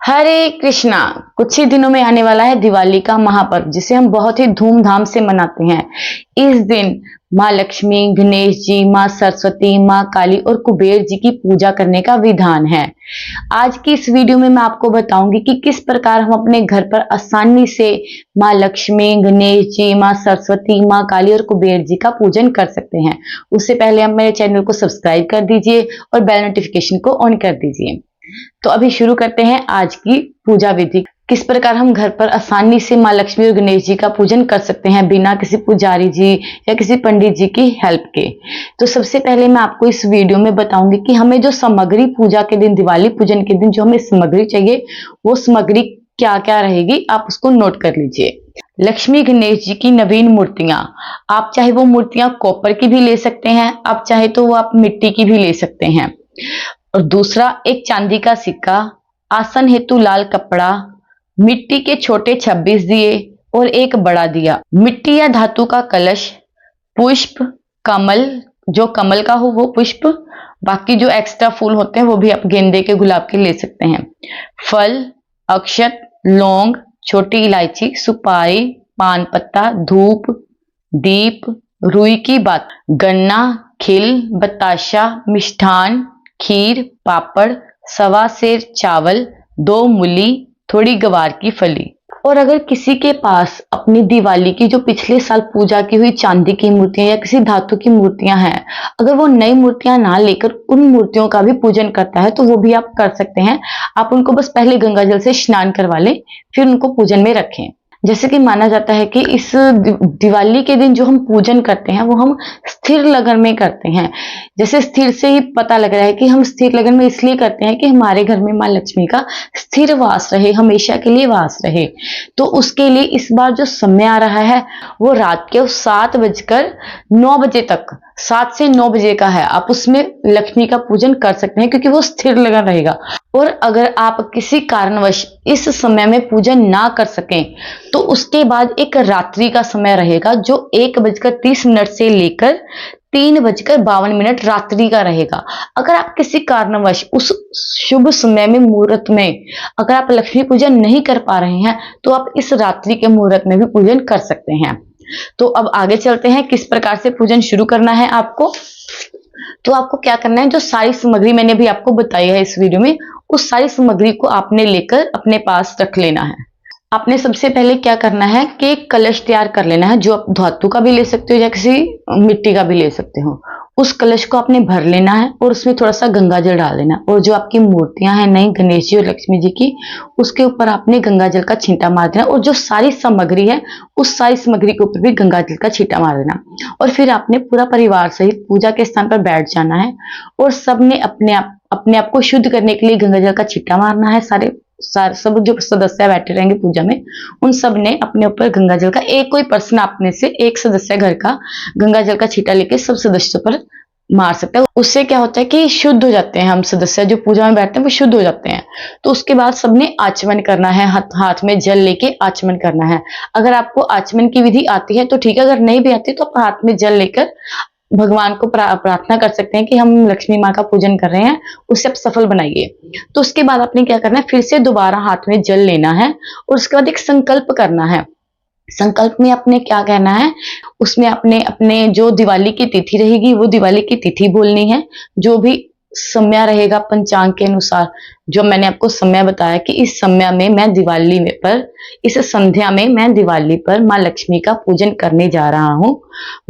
हरे कृष्णा। कुछ ही दिनों में आने वाला है दिवाली का महापर्व, जिसे हम बहुत ही धूमधाम से मनाते हैं। इस दिन माँ लक्ष्मी, गणेश जी, माँ सरस्वती, माँ काली और कुबेर जी की पूजा करने का विधान है। आज की इस वीडियो में मैं आपको बताऊंगी कि किस प्रकार हम अपने घर पर आसानी से माँ लक्ष्मी, गणेश जी, माँ सरस्वती, माँ काली और कुबेर जी का पूजन कर सकते हैं। उससे पहले आप मेरे चैनल को सब्सक्राइब कर दीजिए और बेल नोटिफिकेशन को ऑन कर दीजिए। तो अभी शुरू करते हैं आज की पूजा विधि। किस प्रकार हम घर पर आसानी से माँ लक्ष्मी और गणेश जी का पूजन कर सकते हैं बिना किसी पुजारी जी या किसी पंडित जी की हेल्प के। तो सबसे पहले मैं आपको इस वीडियो में बताऊंगी कि हमें जो सामग्री पूजा के दिन, दिवाली पूजन के दिन जो हमें सामग्री चाहिए, वो सामग्री क्या क्या रहेगी, आप उसको नोट कर लीजिए। लक्ष्मी गणेश जी की नवीन मूर्तियां, आप चाहे वो मूर्तियां कॉपर की भी ले सकते हैं, आप चाहे तो वो आप मिट्टी की भी ले सकते हैं। और दूसरा, एक चांदी का सिक्का, आसन हेतु लाल कपड़ा, मिट्टी के छोटे 26 दिए और एक बड़ा दिया, मिट्टी या धातु का कलश, पुष्प, कमल, जो कमल का हो वो पुष्प, बाकी जो एक्स्ट्रा फूल होते हैं वो भी आप गेंदे के, गुलाब के ले सकते हैं। फल, अक्षत, लौंग, छोटी इलायची, सुपारी, पान पत्ता, धूप, दीप, रुई की बात, गन्ना, खिल, बताशा, मिष्ठान, खीर, पापड़, सवा सेर चावल, 2 मूली, थोड़ी गवार की फली। और अगर किसी के पास अपनी दिवाली की जो पिछले साल पूजा की हुई चांदी की मूर्तियां या किसी धातु की मूर्तियां हैं, अगर वो नई मूर्तियां ना लेकर उन मूर्तियों का भी पूजन करता है तो वो भी आप कर सकते हैं। आप उनको बस पहले गंगा जल से स्नान करवा लें, फिर उनको पूजन में रखें। जैसे कि माना जाता है कि इस दिवाली के दिन जो हम पूजन करते हैं वो हम स्थिर लगन में करते हैं। जैसे स्थिर से ही पता लग रहा है कि हम स्थिर लगन में इसलिए करते हैं कि हमारे घर में माँ लक्ष्मी का स्थिर वास रहे, हमेशा के लिए वास रहे। तो उसके लिए इस बार जो समय आ रहा है वो रात के 7:09 तक, 7 से 9 बजे का है। आप उसमें लक्ष्मी का पूजन कर सकते हैं क्योंकि वो स्थिर लगन रहेगा। और अगर आप किसी कारणवश इस समय में पूजन ना कर सकें तो उसके बाद एक रात्रि का समय रहेगा जो 1:30 से लेकर 3:52 रात्रि का रहेगा। अगर आप किसी कारणवश उस शुभ समय में, मुहूर्त में अगर आप लक्ष्मी पूजन नहीं कर पा रहे हैं तो आप इस रात्रि के मुहूर्त में भी पूजन कर सकते हैं। तो अब आगे चलते हैं किस प्रकार से पूजन शुरू करना है आपको। तो आपको क्या करना है, जो सारी सामग्री मैंने भी आपको बताई है इस वीडियो में, उस सारी सामग्री को आपने लेकर अपने पास रख लेना है। आपने सबसे पहले क्या करना है कि एक कलश तैयार कर लेना है, जो आप धातु का भी ले सकते हो या किसी मिट्टी का भी ले सकते हो। उस कलश को आपने भर लेना है और उसमें थोड़ा सा गंगा जल डाल देना। और जो आपकी मूर्तियां हैं नई गणेश जी और लक्ष्मी जी की, उसके ऊपर आपने गंगा जल का छींटा मार देना। और जो सारी सामग्री है उस सारी सामग्री के ऊपर भी गंगा जल का छींटा मार देना। और फिर आपने पूरा परिवार सहित पूजा के स्थान पर बैठ जाना है और सबने अपने आप को शुद्ध करने के लिए गंगा जल का छींटा मारना है। सब जो सदस्य बैठे रहेंगे पूजा में, उन सब ने अपने ऊपर गंगा जल का, एक कोई पर्सन आपने से एक सदस्य घर का गंगा जल का छींटा लेके सब सदस्यों पर मार सकते हैं। उससे क्या होता है कि शुद्ध हो जाते हैं, हम सदस्य जो पूजा में बैठते हैं वो शुद्ध हो जाते हैं। तो उसके बाद सबने आचमन करना है, हाथ में जल लेके आचमन करना है। अगर आपको आचमन की विधि आती है तो ठीक है, अगर नहीं भी आती तो आप हाथ में जल लेकर भगवान को प्रार्थना कर सकते हैं कि हम लक्ष्मी माँ का पूजन कर रहे हैं, उससे आप सफल बनाइए। तो उसके बाद आपने क्या करना है, फिर से दोबारा हाथ में जल लेना है और उसके बाद एक संकल्प करना है। संकल्प में आपने क्या कहना है, उसमें अपने अपने जो दिवाली की तिथि रहेगी वो दिवाली की तिथि बोलनी है। जो भी समय रहेगा पंचांग के अनुसार, जो मैंने आपको समय बताया कि इस समय में मैं दिवाली में पर, इस संध्या में मैं दिवाली पर माँ लक्ष्मी का पूजन करने जा रहा हूँ।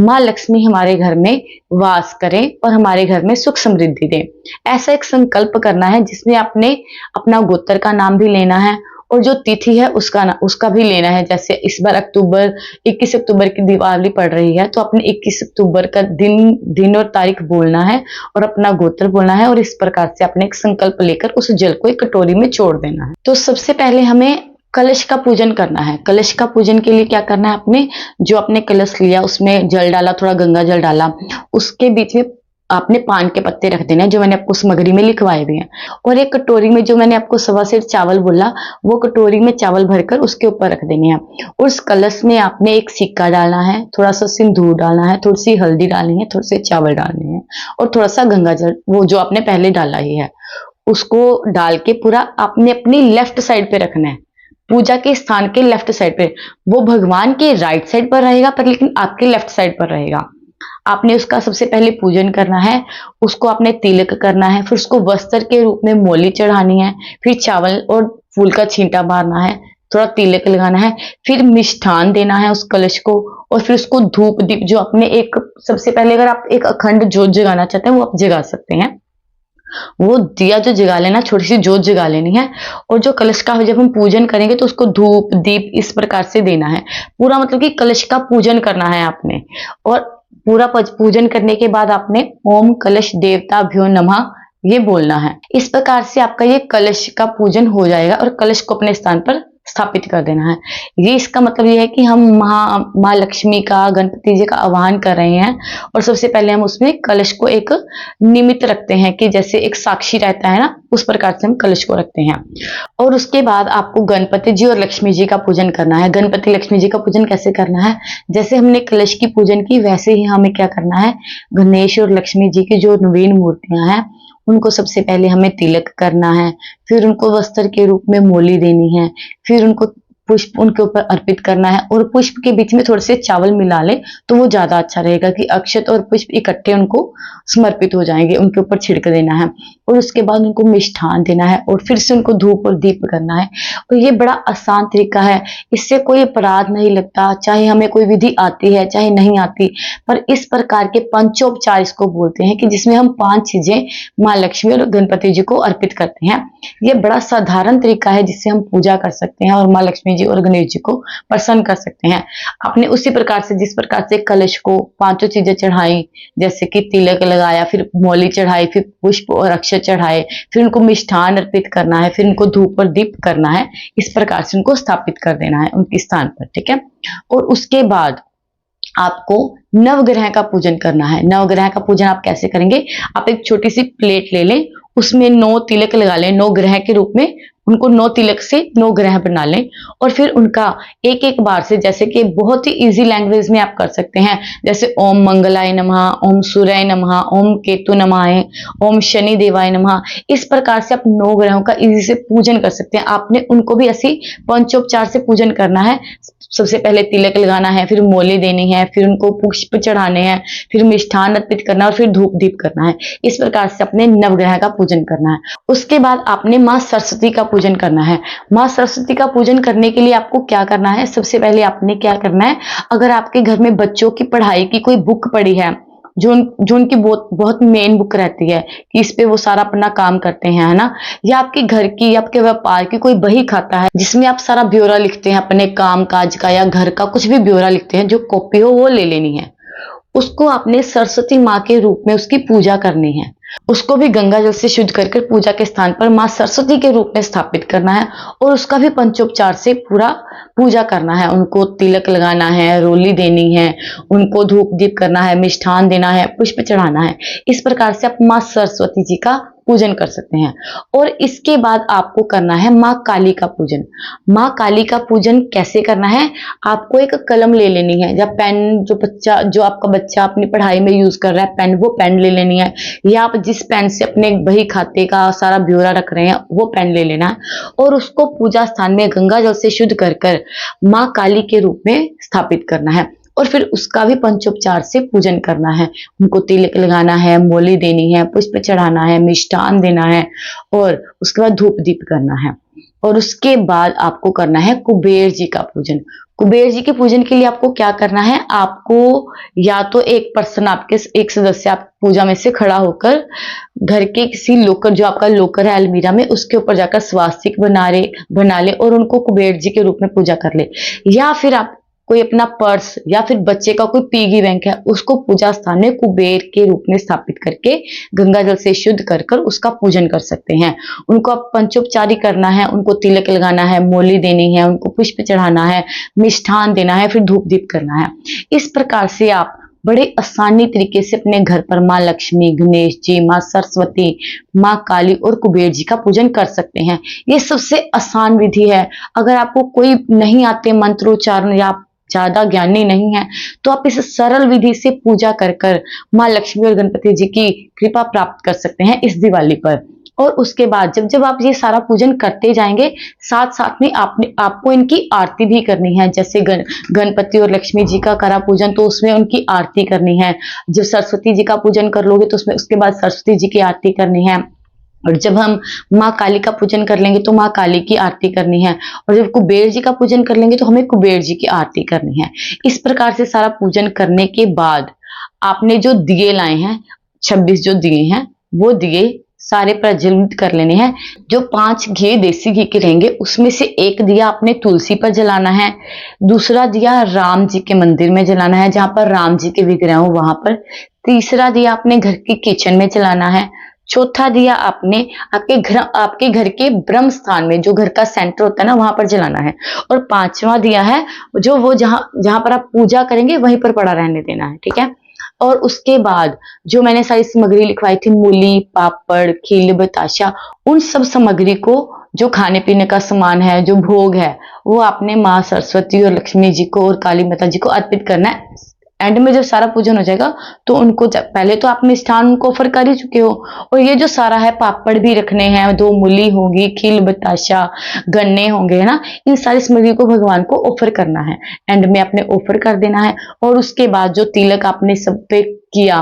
माँ लक्ष्मी हमारे घर में वास करें और हमारे घर में सुख समृद्धि दें। ऐसा एक संकल्प करना है जिसमें आपने अपना गोत्र का नाम भी लेना है और जो तिथि है उसका भी लेना है। जैसे इस बार 21 अक्टूबर की दिवाली पड़ रही है तो अपने 21 अक्टूबर का दिन और तारीख बोलना है और अपना गोत्र बोलना है। और इस प्रकार से अपने एक संकल्प लेकर उस जल को एक कटोरी में छोड़ देना है। तो सबसे पहले हमें कलश का पूजन करना है। कलश का पूजन के लिए क्या करना है, आपने जो अपने कलश लिया उसमें जल डाला, थोड़ा गंगा जल डाला, उसके बीच में आपने पान के पत्ते रख देने हैं जो मैंने आपको सामग्री में लिखवाए हुए हैं। और एक कटोरी में जो मैंने आपको सवा सेर चावल बोला, वो कटोरी में चावल भरकर उसके ऊपर रख देने हैं। और उस कलश में आपने एक सिक्का डालना है, थोड़ा सा सिंदूर डालना है, थोड़ी सी हल्दी डालनी है, थोड़े से चावल डालने हैं और थोड़ा सा गंगा जल, वो जो आपने पहले डाला ही है। उसको डाल के पूरा आपने अपनी लेफ्ट साइड पे रखना है, पूजा के स्थान के लेफ्ट साइड पे। वो भगवान के राइट साइड पर रहेगा पर लेकिन आपके लेफ्ट साइड पर रहेगा। आपने उसका सबसे पहले पूजन करना है, उसको आपने तिलक करना है, फिर उसको वस्त्र के रूप में मोली चढ़ानी है, फिर चावल और फूल का छींटा मारना है, थोड़ा तिलक लगाना है, फिर मिष्ठान देना है उस कलश को, और फिर उसको धूप दीप जो अपने एक सबसे पहले अगर आप एक अखंड जोत जगाना चाहते हैं वो आप जगा सकते हैं। वो दिया जो जगा लेना, छोटी सी जोत जगा लेनी है, और जो कलश का जब हम पूजन करेंगे तो उसको धूप दीप इस प्रकार से देना है। पूरा मतलब कि कलश का पूजन करना है आपने। और पूरा पूजन करने के बाद आपने ओम कलश देवताभ्यो नमः ये बोलना है। इस प्रकार से आपका ये कलश का पूजन हो जाएगा और कलश को अपने स्थान पर स्थापित कर देना है। ये इसका मतलब ये है कि हम माँ लक्ष्मी का, गणपति जी का आह्वान कर रहे हैं, और सबसे पहले हम उसमें कलश को एक निमित्त रखते हैं कि जैसे एक साक्षी रहता है ना, उस प्रकार से हम कलश को रखते हैं। और उसके बाद आपको गणपति जी और लक्ष्मी जी का पूजन करना है। गणपति लक्ष्मी जी का पूजन कैसे करना है? जैसे हमने कलश की पूजन की वैसे ही हमें क्या करना है, गणेश और लक्ष्मी जी की जो नवीन मूर्तियां हैं उनको सबसे पहले हमें तिलक करना है, फिर उनको वस्त्र के रूप में मोली देनी है, फिर उनको पुष्प उनके ऊपर अर्पित करना है, और पुष्प के बीच में थोड़े से चावल मिला ले तो वो ज्यादा अच्छा रहेगा कि अक्षत और पुष्प इकट्ठे उनको समर्पित हो जाएंगे, उनके ऊपर छिड़क देना है, और उसके बाद उनको मिष्ठान देना है, और फिर से उनको धूप और दीप करना है। और ये बड़ा आसान तरीका है, इससे कोई अपराध नहीं लगता, चाहे हमें कोई विधि आती है चाहे नहीं आती, पर इस प्रकार के पंचोपचार इसको बोलते हैं कि जिसमें हम 5 चीजें माँ लक्ष्मी और गणपति जी को अर्पित करते हैं। ये बड़ा साधारण तरीका है जिससे हम पूजा कर सकते हैं और माँ लक्ष्मी जी और गणेश जी को प्रसन्न कर सकते हैं। आपने उसी प्रकार से जिस प्रकार से कलश को 5 चीजें चढ़ाई, जैसे कि तिलक लगाया, फिर मौली चढ़ाई, फिर पुष्प और अक्षत चढ़ाए, फिर उनको मिष्ठान अर्पित करना है, फिर उनको धूप और दीप करना है, इस प्रकार से उनको स्थापित कर देना है उनके स्थान पर, ठीक है। और उसके बाद आपको नवग्रह का पूजन करना है। नवग्रह का पूजन आप कैसे करेंगे? आप एक छोटी सी प्लेट ले लें, उसमें 9 तिलक लगा लें, 9 ग्रह के रूप में उनको 9 तिलक से 9 ग्रह बना लें, और फिर उनका एक एक बार से, जैसे कि बहुत ही इजी लैंग्वेज में आप कर सकते हैं, जैसे ओम मंगलाय नमः, ओम सूर्याय नमः, ओम केतु नमाय, ओम शनि देवाय नमः, इस प्रकार से आप 9 ग्रहों का इजी से पूजन कर सकते हैं। आपने उनको भी ऐसी पंचोपचार से पूजन करना है। सबसे पहले तिलक लगाना है, फिर मोली देनी है, फिर उनको पुष्प चढ़ाने हैं, फिर मिष्ठान अर्पित करना है, और फिर धूप दीप करना है। इस प्रकार से अपने नवग्रह का पूजन करना है। उसके बाद आपने माँ सरस्वती का पूजन करना है। माँ सरस्वती का पूजन करने के लिए आपको क्या करना है? सबसे पहले आपने क्या करना है, अगर आपके घर में बच्चों की पढ़ाई की कोई बुक पड़ी है, जो उनकी बहुत मेन बुक रहती है कि इस पे वो सारा अपना काम करते हैं, है ना, या आपके घर की या आपके व्यापार की कोई बही खाता है जिसमें आप सारा ब्यौरा लिखते हैं अपने काम काज का या घर का कुछ भी ब्यौरा लिखते हैं, जो कॉपी हो वो ले लेनी है। उसको आपने सरस्वती माँ के रूप में उसकी पूजा करनी है। उसको भी गंगा जल से शुद्ध कर पूजा के स्थान पर माँ सरस्वती के रूप में स्थापित करना है, और उसका भी पंचोपचार से पूरा पूजा करना है। उनको तिलक लगाना है, रोली देनी है, उनको धूप दीप करना है, मिष्ठान देना है, पुष्प चढ़ाना है। इस प्रकार से आप माँ सरस्वती जी का पूजन कर सकते हैं। और इसके बाद आपको करना है माँ काली का पूजन। माँ काली का पूजन कैसे करना है? आपको एक कलम ले लेनी है, या पेन, जो आपका बच्चा अपनी पढ़ाई में यूज कर रहा है पेन, वो पेन ले लेनी है, या आप जिस पेन से अपने बही खाते का सारा ब्यौरा रख रहे हैं वो पेन ले लेना है, और उसको पूजा स्थान में गंगा जल से शुद्ध कर माँ काली के रूप में स्थापित करना है। और फिर उसका भी पंचोपचार से पूजन करना है। उनको तिलक लगाना है, मोली देनी है, पुष्प चढ़ाना है, मिष्ठान देना है, और उसके बाद धूप दीप करना है। और उसके बाद आपको करना है कुबेर जी का पूजन। कुबेर जी के पूजन के लिए आपको क्या करना है? आपको या तो एक पर्सन, आपके एक सदस्य आप पूजा में से खड़ा होकर घर के किसी लोकर, जो आपका लोकर है अलमीरा में, उसके ऊपर जाकर स्वास्तिक बना ले और उनको कुबेर जी के रूप में पूजा कर ले। या फिर आप कोई अपना पर्स या फिर बच्चे का कोई पिगी बैंक है, उसको पूजा स्थान में कुबेर के रूप में स्थापित करके गंगा जल से शुद्ध कर उसका पूजन कर सकते हैं। उनको आप पंचोपचारी करना है, उनको तिलक लगाना है, मोली देनी है, उनको पुष्प चढ़ाना है, मिष्ठान देना है, फिर धूप दीप करना है। इस प्रकार से आप बड़े आसानी तरीके से अपने घर पर माँ लक्ष्मी, गणेश जी, माँ सरस्वती, माँ काली और कुबेर जी का पूजन कर सकते हैं। ये सबसे आसान विधि है। अगर आपको कोई नहीं आते मंत्रोच्चारण या आप ज्यादा ज्ञानी नहीं है, तो आप इस सरल विधि से पूजा कर माँ लक्ष्मी और गणपति जी की कृपा प्राप्त कर सकते हैं इस दिवाली पर। और उसके बाद जब जब आप ये सारा पूजन करते जाएंगे, साथ साथ में आपको इनकी आरती भी करनी है। जैसे गणपति और लक्ष्मी जी का करा पूजन, तो उसमें उनकी आरती करनी है। जब सरस्वती जी का पूजन कर लोगे तो उसमें उसके बाद सरस्वती जी की आरती करनी है। और जब हम माँ काली का पूजन कर लेंगे तो माँ काली की आरती करनी है। और जब कुबेर जी का पूजन कर लेंगे तो हमें कुबेर जी की आरती करनी है। इस प्रकार से सारा पूजन करने के बाद आपने जो दिए लाए हैं, 26 जो दिए हैं, वो दिए सारे प्रज्वलित कर लेने हैं। जो 5 घी देसी घी के रहेंगे, उसमें से एक दिया आपने तुलसी पर जलाना है, दूसरा दिया राम जी के मंदिर में जलाना है जहां पर राम जी के विग्रह हो वहां पर, तीसरा दिया अपने घर के किचन में जलाना है, चौथा दिया आपने आपके घर के ब्रह्म स्थान में, जो घर का सेंटर होता है ना, वहां पर जलाना है। और पांचवा दिया है जो वो जहां जहां पर आप पूजा करेंगे वहीं पर पड़ा रहने देना है, ठीक है। और उसके बाद जो मैंने सारी सामग्री लिखवाई थी, मूली, पापड़, खील, बताशा, उन सब सामग्री को, जो खाने पीने का सामान है, जो भोग है, वो आपने माँ सरस्वती और लक्ष्मी जी को और काली माता जी को अर्पित करना है। एंड में जब सारा पूजन हो जाएगा तो उनको पहले तो आप मिष्ठान को ऑफर कर ही चुके हो, और ये जो सारा है, पापड़ भी रखने हैं, 2 मूली होगी, खील, बताशा, गन्ने होंगे, है ना, इन सारी सामग्री को भगवान को ऑफर करना है। एंड में आपने ऑफर कर देना है। और उसके बाद जो तिलक आपने सब पे किया,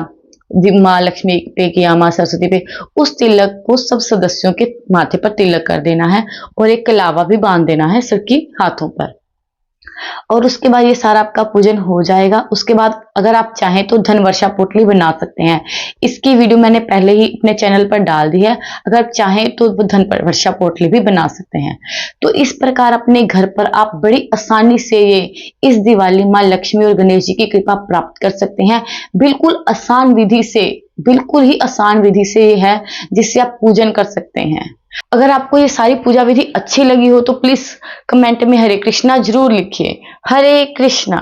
माँ लक्ष्मी पे किया, माँ सरस्वती पे, उस तिलक को सब सदस्यों के माथे पर तिलक कर देना है। और एक कलावा भी बांध देना है सिर की हाथों पर। और उसके बाद ये सारा आपका पूजन हो जाएगा। उसके बाद अगर आप चाहें तो धन वर्षा पोटली बना सकते हैं। इसकी वीडियो मैंने पहले ही अपने चैनल पर डाल दी है, अगर चाहें तो धन वर्षा पोटली भी बना सकते हैं। तो इस प्रकार अपने घर पर आप बड़ी आसानी से ये इस दिवाली माँ लक्ष्मी और गणेश जी की कृपा प्राप्त कर सकते हैं। बिल्कुल आसान विधि से, बिल्कुल ही आसान विधि से ये है जिससे आप पूजन कर सकते हैं। अगर आपको ये सारी पूजा विधि अच्छी लगी हो तो प्लीज कमेंट में हरे कृष्णा जरूर लिखिए। हरे कृष्णा।